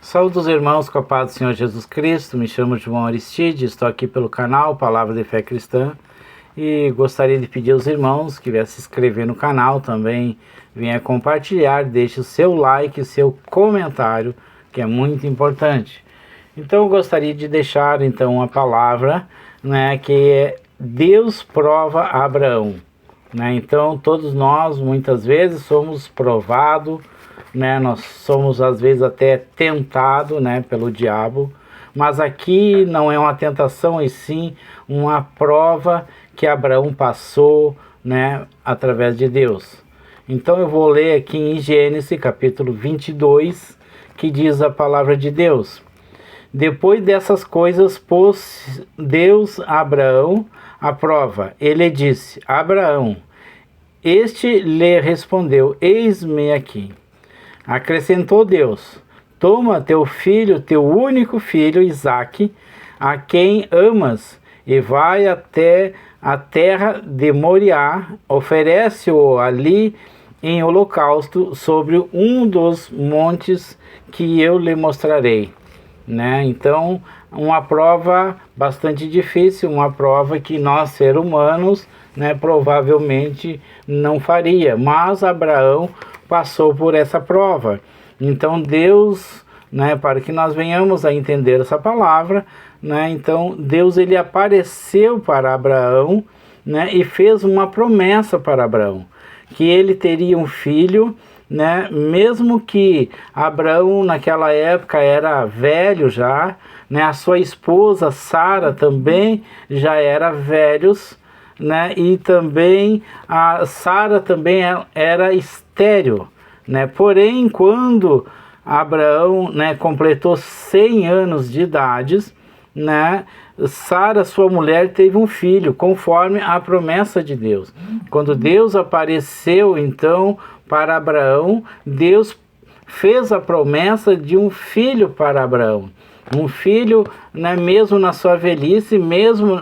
Saúde os irmãos com a paz do Senhor Jesus Cristo. Me chamo João Aristide, estou aqui pelo canal Palavra de Fé Cristã e gostaria de pedir aos irmãos que viessem se inscrever no canal, também venha compartilhar, deixe o seu like, seu comentário, que é muito importante. Então eu gostaria de deixar então uma palavra, que é Deus prova a Abraão. Então todos nós muitas vezes somos provados, nós somos às vezes até tentados pelo diabo, mas aqui não é uma tentação, e sim uma prova que Abraão passou através de Deus. Então eu vou ler aqui em Gênesis capítulo 22, que diz a palavra de Deus: depois dessas coisas pôs Deus a Abraão à prova. Ele disse: Abraão. Este lhe respondeu: eis-me aqui. Acrescentou Deus: toma teu filho, teu único filho, Isaque, a quem amas, e vai até a terra de Moriá, oferece-o ali em holocausto sobre um dos montes que eu lhe mostrarei. Então, uma prova bastante difícil, uma prova que nós, seres humanos, provavelmente não faria, mas Abraão passou por essa prova. Então Deus, para que nós venhamos a entender essa palavra, então Deus ele apareceu para Abraão, e fez uma promessa para Abraão, que ele teria um filho, mesmo que Abraão naquela época era velho já, a sua esposa Sara também já era velhos, e também a Sara também era estéril, porém quando Abraão completou 100 anos de idade, Sara, sua mulher, teve um filho, conforme a promessa de Deus. Quando Deus apareceu então para Abraão, Deus fez a promessa de um filho para Abraão. Um filho, mesmo na sua velhice, mesmo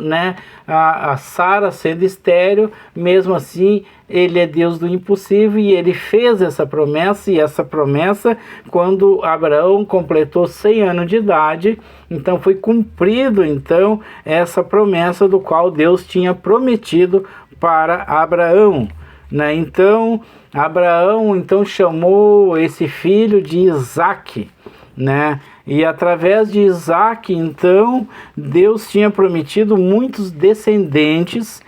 a Sara sendo estéril, mesmo assim ele é Deus do impossível, e ele fez essa promessa, e essa promessa, quando Abraão completou 100 anos de idade, então foi cumprido então essa promessa do qual Deus tinha prometido para Abraão. Então Abraão então chamou esse filho de Isaque, e através de Isaque, então, Deus tinha prometido muitos descendentes,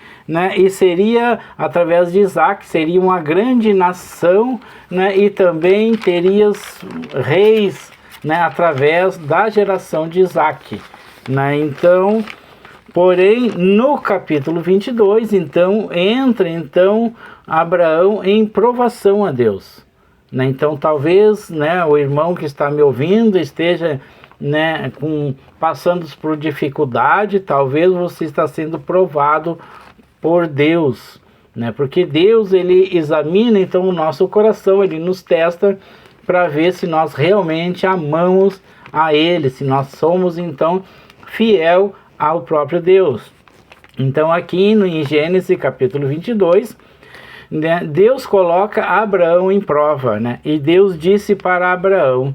e seria, através de Isaque, seria uma grande nação, e também teria reis, através da geração de Isaque. Então, porém, no capítulo 22, então, entra, então, Abraão em provação a Deus. Então talvez o irmão que está me ouvindo esteja passando por dificuldade, talvez você está sendo provado por Deus, porque Deus ele examina então o nosso coração, ele nos testa para ver se nós realmente amamos a Ele, se nós somos então fiel ao próprio Deus. Então aqui em Gênesis capítulo 22, Deus coloca Abraão em prova, e Deus disse para Abraão: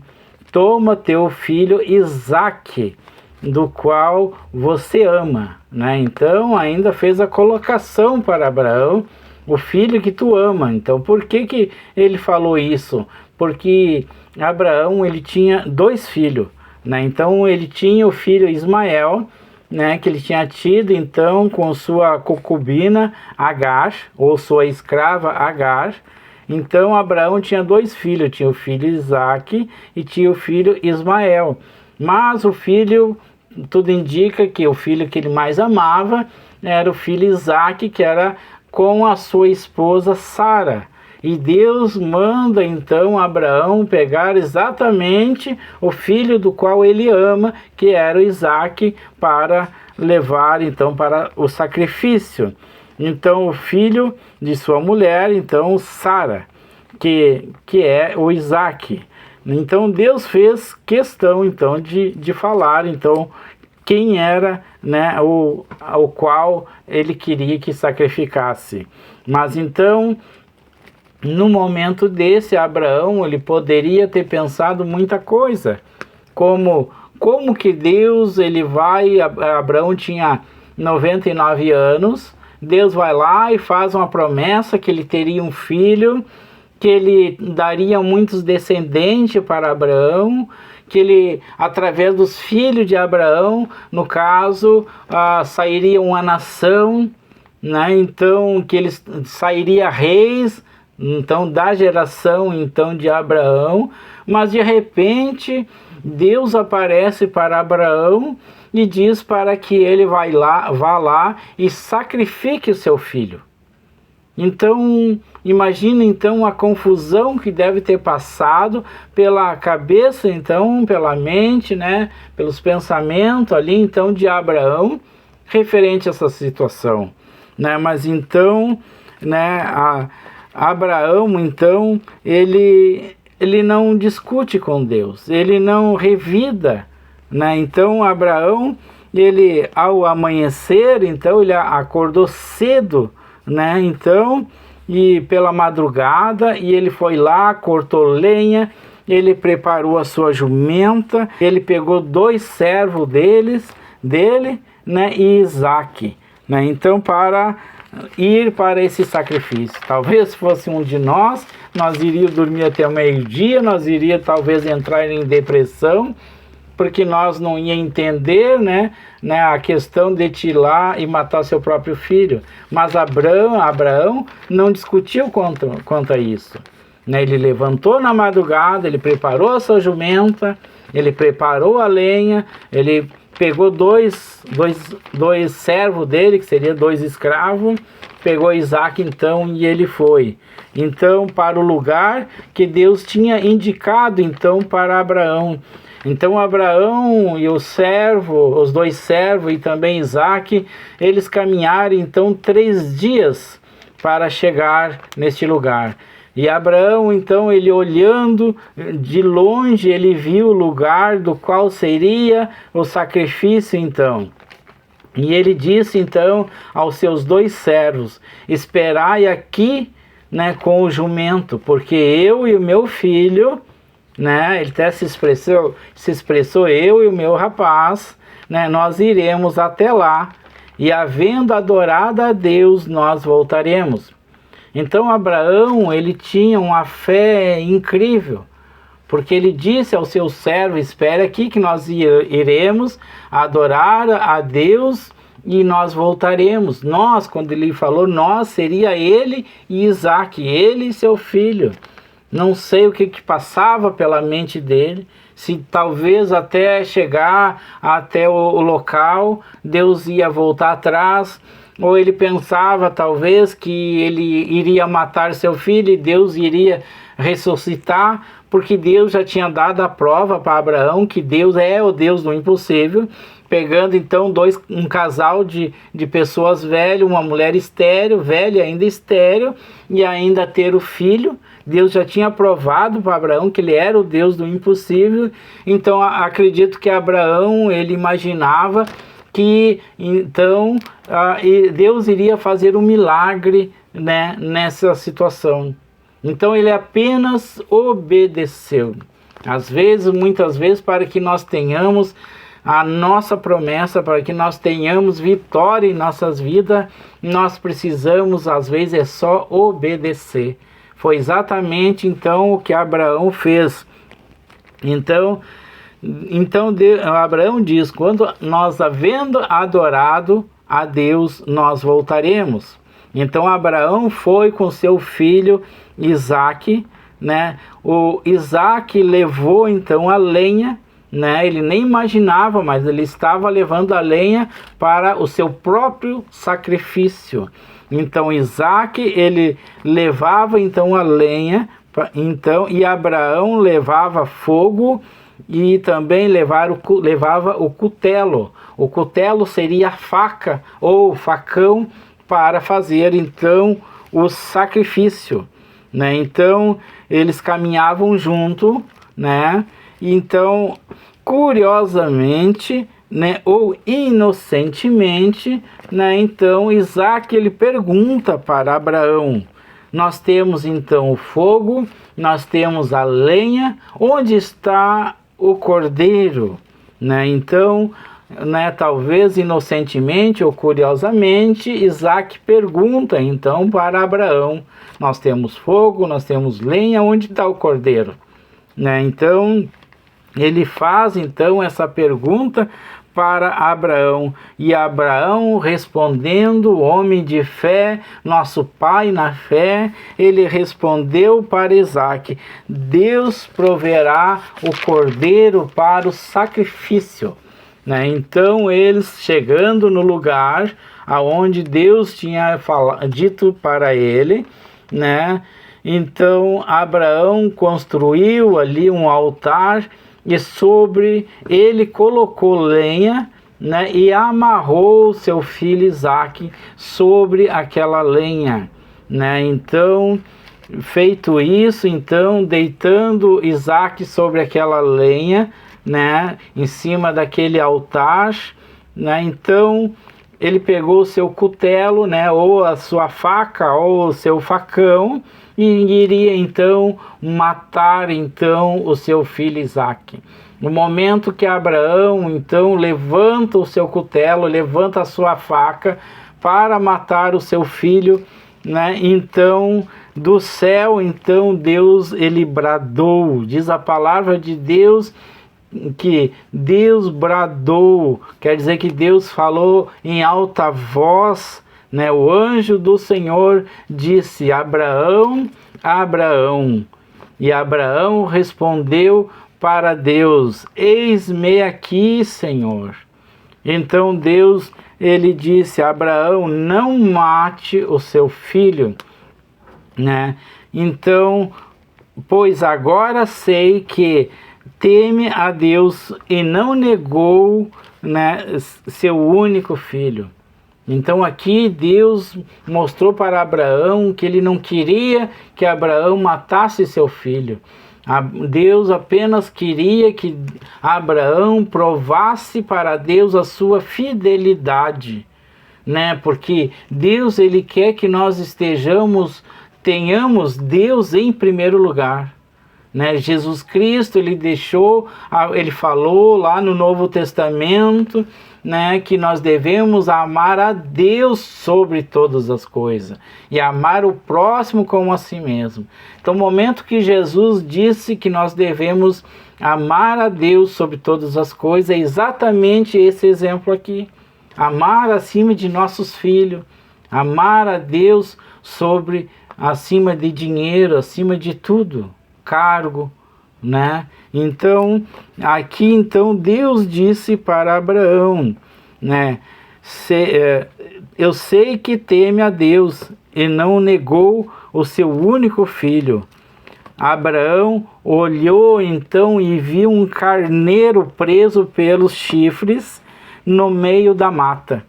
toma teu filho Isaque, do qual você ama. Então ainda fez a colocação para Abraão: o filho que tu ama. Então por que ele falou isso? Porque Abraão ele tinha 2 filhos, então ele tinha o filho Ismael, que ele tinha tido então com sua concubina Agar, ou sua escrava Agar. Então Abraão tinha 2 filhos, tinha o filho Isaque e tinha o filho Ismael. Mas o filho, tudo indica que o filho que ele mais amava era o filho Isaque, que era com a sua esposa Sara. E Deus manda então Abraão pegar exatamente o filho do qual ele ama, que era o Isaque, para levar então para o sacrifício. Então o filho de sua mulher, então Sara, que é o Isaque. Então Deus fez questão então de falar então quem era o qual ele queria que sacrificasse. Mas então, no momento desse, Abraão ele poderia ter pensado muita coisa, como que Deus, ele vai, Abraão tinha 99 anos, Deus vai lá e faz uma promessa que ele teria um filho, que ele daria muitos descendentes para Abraão, que ele, através dos filhos de Abraão, no caso, sairia uma nação, né? Então, que eles sairia reis, então, da geração então de Abraão, mas de repente Deus aparece para Abraão e diz para que ele vá lá e sacrifique o seu filho. Então, imagina então a confusão que deve ter passado pela cabeça, então, pela mente, né, pelos pensamentos ali então de Abraão referente a essa situação, né? Mas então, né, Abraão então ele não discute com Deus, ele não revida, né? Então Abraão, ele ao amanhecer, então ele acordou cedo, né? Então, e pela madrugada, e ele foi lá, cortou lenha, ele preparou a sua jumenta, ele pegou 2 servos dele, né, e Isaque, né? Então, para ir para esse sacrifício. Talvez fosse um de nós iríamos dormir até o meio-dia, nós iríamos talvez entrar em depressão, porque nós não ia entender, né, a questão de ir lá e matar seu próprio filho. Mas Abraão não discutiu quanto a isso, né? Ele levantou na madrugada, ele preparou a sua jumenta, ele preparou a lenha, ele pegou dois servos dele, que seriam 2 escravos, pegou Isaque então e ele foi então para o lugar que Deus tinha indicado então para Abraão. Então Abraão e os 2 servos e também Isaque, eles caminharam então 3 dias para chegar neste lugar. E Abraão então, ele olhando de longe, ele viu o lugar do qual seria o sacrifício então. E ele disse então aos seus 2 servos: esperai aqui, né, com o jumento, porque eu e o meu filho, né, ele até se expressou eu e o meu rapaz, né, nós iremos até lá, e havendo adorado a Deus, nós voltaremos. Então Abraão, ele tinha uma fé incrível, porque ele disse ao seu servo: espere aqui que nós iremos adorar a Deus e nós voltaremos. Nós, quando ele falou nós, seria ele e Isaque, ele e seu filho. Não sei o que passava pela mente dele, se talvez até chegar até o local, Deus ia voltar atrás, ou ele pensava talvez que ele iria matar seu filho e Deus iria ressuscitar, porque Deus já tinha dado a prova para Abraão que Deus é o Deus do impossível, pegando então um casal de pessoas velhas, uma mulher estéril, velha ainda estéril, e ainda ter o filho. Deus já tinha provado para Abraão que ele era o Deus do impossível. Então acredito que Abraão, ele imaginava que então Deus iria fazer um milagre, né, nessa situação. Então ele apenas obedeceu. Muitas vezes, para que nós tenhamos a nossa promessa, para que nós tenhamos vitória em nossas vidas, nós precisamos, às vezes, é só obedecer. Foi exatamente então o que Abraão fez. Então Abraão diz: quando nós havendo adorado a Deus, nós voltaremos. Então Abraão foi com seu filho Isaque, né? O Isaque levou então a lenha, né? Ele nem imaginava, mas ele estava levando a lenha para o seu próprio sacrifício. Então Isaque, ele levava então a lenha, então, e Abraão levava fogo e também levava o cutelo. O cutelo seria a faca ou facão para fazer então o sacrifício, né? Então eles caminhavam junto, né? Então, curiosamente, né, ou inocentemente, né, então Isaque, ele pergunta para Abraão: nós temos então o fogo, nós temos a lenha, onde está o cordeiro, né? Então, né, talvez inocentemente ou curiosamente, Isaac pergunta então para Abraão: nós temos fogo, nós temos lenha, onde está o cordeiro? Né? Então, ele faz então essa pergunta para Abraão, e Abraão, respondendo, homem de fé, nosso pai na fé, ele respondeu para Isaque: Deus proverá o cordeiro para o sacrifício. Né? Então eles, chegando no lugar aonde Deus tinha dito para ele, né? Então Abraão construiu ali um altar, e sobre ele colocou lenha, né, e amarrou seu filho Isaque sobre aquela lenha, né? Então, feito isso, então, deitando Isaque sobre aquela lenha, né, em cima daquele altar, né, então ele pegou o seu cutelo, né, ou a sua faca, ou o seu facão, e iria então matar então o seu filho Isaque. No momento que Abraão então levanta o seu cutelo, levanta a sua faca para matar o seu filho, né, então do céu então Deus ele bradou, diz a palavra de Deus que Deus bradou, quer dizer que Deus falou em alta voz, né? O anjo do Senhor disse: Abraão, Abraão. E Abraão respondeu para Deus: eis-me aqui, Senhor. Então Deus, ele disse: Abraão, não mate o seu filho, né? Então, pois agora sei que teme a Deus e não negou, né, seu único filho. Então aqui Deus mostrou para Abraão que ele não queria que Abraão matasse seu filho. Deus apenas queria que Abraão provasse para Deus a sua fidelidade, né? Porque Deus ele quer que nós tenhamos Deus em primeiro lugar. Né? Jesus Cristo, ele falou lá no Novo Testamento, né, que nós devemos amar a Deus sobre todas as coisas e amar o próximo como a si mesmo. Então, no momento que Jesus disse que nós devemos amar a Deus sobre todas as coisas, é exatamente esse exemplo aqui. Amar acima de nossos filhos, amar a Deus acima de dinheiro, acima de tudo. Cargo, né? Então, aqui então Deus disse para Abraão, né? Eu sei que teme a Deus e não negou o seu único filho. Abraão olhou então e viu um carneiro preso pelos chifres no meio da mata,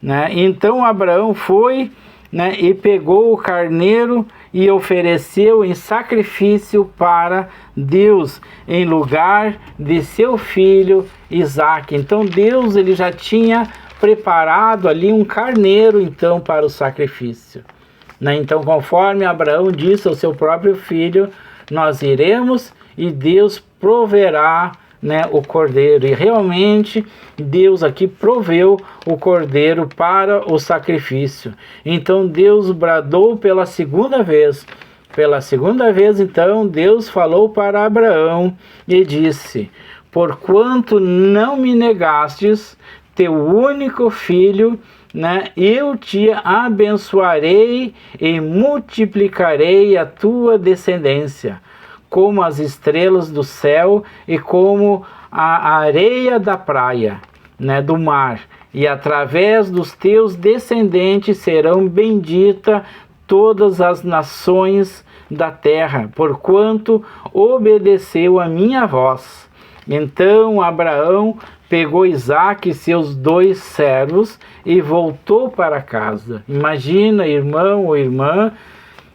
né? Então Abraão foi, né, e pegou o carneiro e ofereceu em sacrifício para Deus, em lugar de seu filho Isaque. Então Deus ele já tinha preparado ali um carneiro então para o sacrifício, né? Então, conforme Abraão disse ao seu próprio filho, nós iremos e Deus proverá, né, o cordeiro. E realmente Deus aqui proveu o cordeiro para o sacrifício. Então Deus bradou pela segunda vez. Pela segunda vez, então, Deus falou para Abraão e disse: porquanto não me negastes teu único filho, né, eu te abençoarei e multiplicarei a tua descendência, como as estrelas do céu e como a areia da praia, né, do mar. E através dos teus descendentes serão benditas todas as nações da terra, porquanto obedeceu a minha voz. Então Abraão pegou Isaque e seus 2 servos e voltou para casa. Imagina, irmão ou irmã,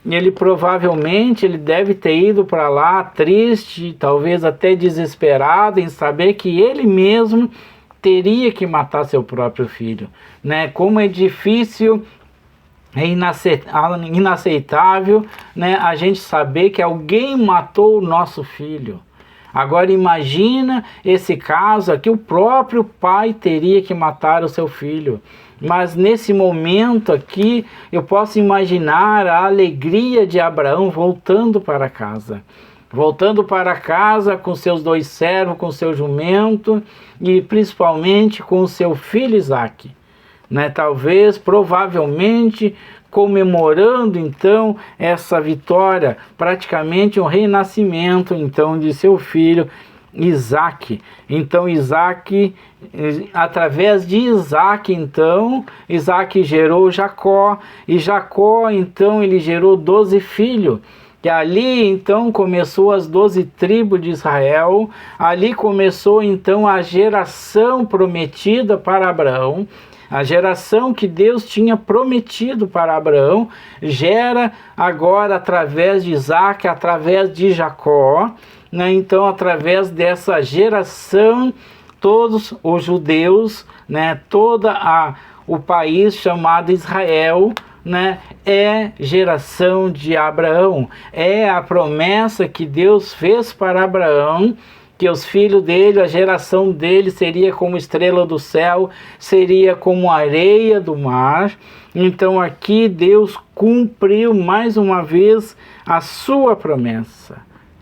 ele provavelmente deve ter ido para lá triste, talvez até desesperado em saber que ele mesmo teria que matar seu próprio filho, né? Como é difícil, é inaceitável, né, a gente saber que alguém matou o nosso filho, Agora imagina esse caso aqui, o próprio pai teria que matar o seu filho. Mas nesse momento aqui, eu posso imaginar a alegria de Abraão voltando para casa. Voltando para casa com seus 2 servos, com seu jumento e principalmente com o seu filho Isaque. Né? Talvez, provavelmente, comemorando então essa vitória, praticamente um renascimento então de seu filho Isaque. Então Isaque, através de Isaque, então Isaque gerou Jacó, e Jacó então ele gerou 12 filhos. E ali então começou as 12 tribos de Israel, ali começou então a geração prometida para Abraão. A geração que Deus tinha prometido para Abraão gera agora através de Isaque, através de Jacó, né? Então através dessa geração, todos os judeus, né? O país chamado Israel, né? É geração de Abraão, é a promessa que Deus fez para Abraão, que os filhos dele, a geração dele seria como estrela do céu, seria como areia do mar. Então aqui Deus cumpriu mais uma vez a sua promessa.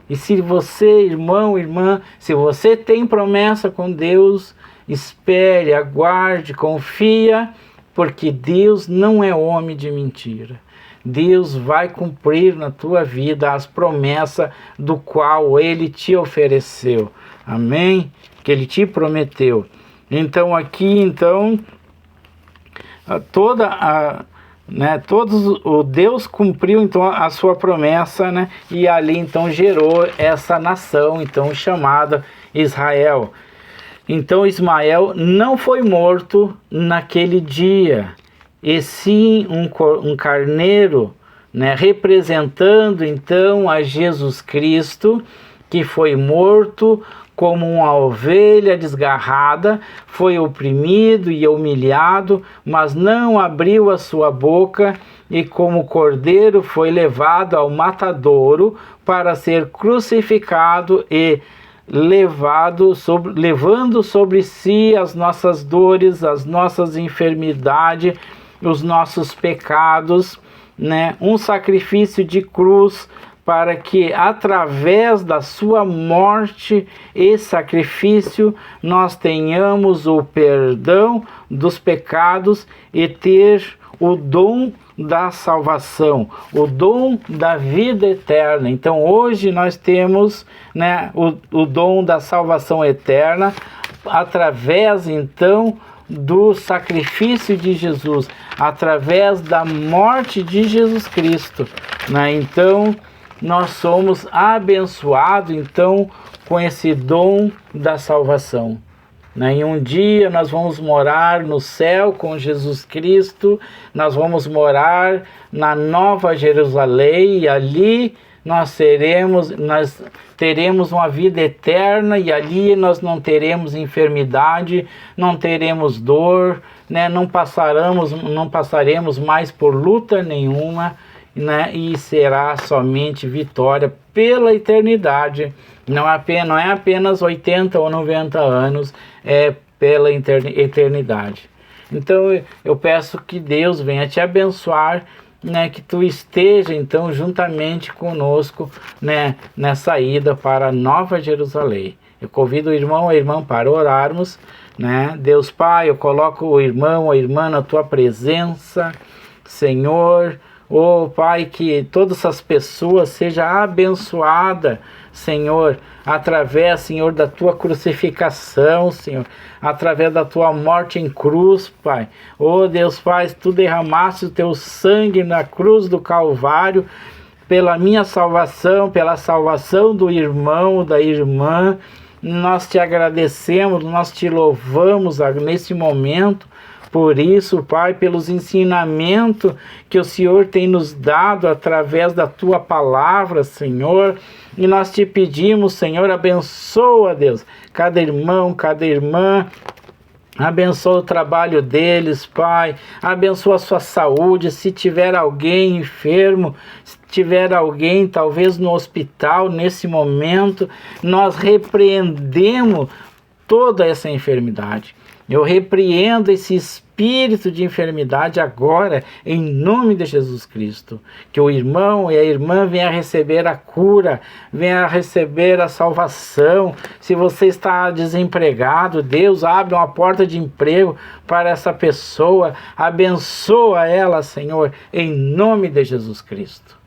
E se você, irmão, irmã, se você tem promessa com Deus, espere, aguarde, confia, porque Deus não é homem de mentira. Deus vai cumprir na tua vida as promessas do qual Ele te ofereceu. Amém? Que Ele te prometeu. Então aqui, então, o Deus cumpriu então a sua promessa, né? E ali então gerou essa nação então chamada Israel. Então Ismael não foi morto naquele dia, e sim um carneiro, né, representando então a Jesus Cristo, que foi morto como uma ovelha desgarrada, foi oprimido e humilhado, mas não abriu a sua boca, e como cordeiro foi levado ao matadouro para ser crucificado e levando sobre si as nossas dores, as nossas enfermidades, os nossos pecados, né? Um sacrifício de cruz para que através da sua morte e sacrifício nós tenhamos o perdão dos pecados e ter o dom da salvação, o dom da vida eterna. Então hoje nós temos, né, o dom da salvação eterna através então do sacrifício de Jesus, através da morte de Jesus Cristo, né? Então nós somos abençoados então com esse dom da salvação. Em um dia nós vamos morar no céu com Jesus Cristo, nós vamos morar na Nova Jerusalém, e ali nós teremos uma vida eterna, e ali nós não teremos enfermidade, não teremos dor, né? Não passaremos mais por luta nenhuma, né? E será somente vitória pela eternidade. Não é apenas 80 ou 90 anos, é pela eternidade. Então eu peço que Deus venha te abençoar, né, que tu esteja então juntamente conosco, né, nessa ida para Nova Jerusalém. Eu convido o irmão ou a irmã para orarmos, né? Deus Pai, eu coloco o irmão ou a irmã na tua presença, Senhor. Oh Pai, que todas essas pessoas sejam abençoadas, Senhor, através, Senhor, da tua crucificação, Senhor, através da tua morte em cruz, Pai. Oh Deus Pai, tu derramaste o teu sangue na cruz do Calvário, pela minha salvação, pela salvação do irmão, da irmã. Nós te agradecemos, nós te louvamos nesse momento. Por isso, Pai, pelos ensinamentos que o Senhor tem nos dado através da Tua palavra, Senhor, e nós te pedimos, Senhor, abençoa, Deus, cada irmão, cada irmã, Abençoa o trabalho deles, Pai. Abençoa a sua saúde. Se tiver alguém enfermo, se tiver alguém talvez no hospital nesse momento, nós repreendemos toda essa enfermidade. Eu repreendo esse espírito de enfermidade agora, em nome de Jesus Cristo. Que o irmão e a irmã venham receber a cura, venham receber a salvação. Se você está desempregado, Deus abre uma porta de emprego para essa pessoa. Abençoa ela, Senhor, em nome de Jesus Cristo.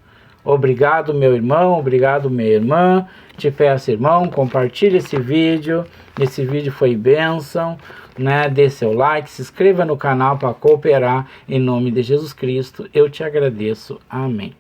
Obrigado, meu irmão, obrigado, minha irmã. Te peço, irmão, compartilhe esse vídeo. Esse vídeo foi bênção, né? Dê seu like, se inscreva no canal para cooperar. Em nome de Jesus Cristo, eu te agradeço. Amém.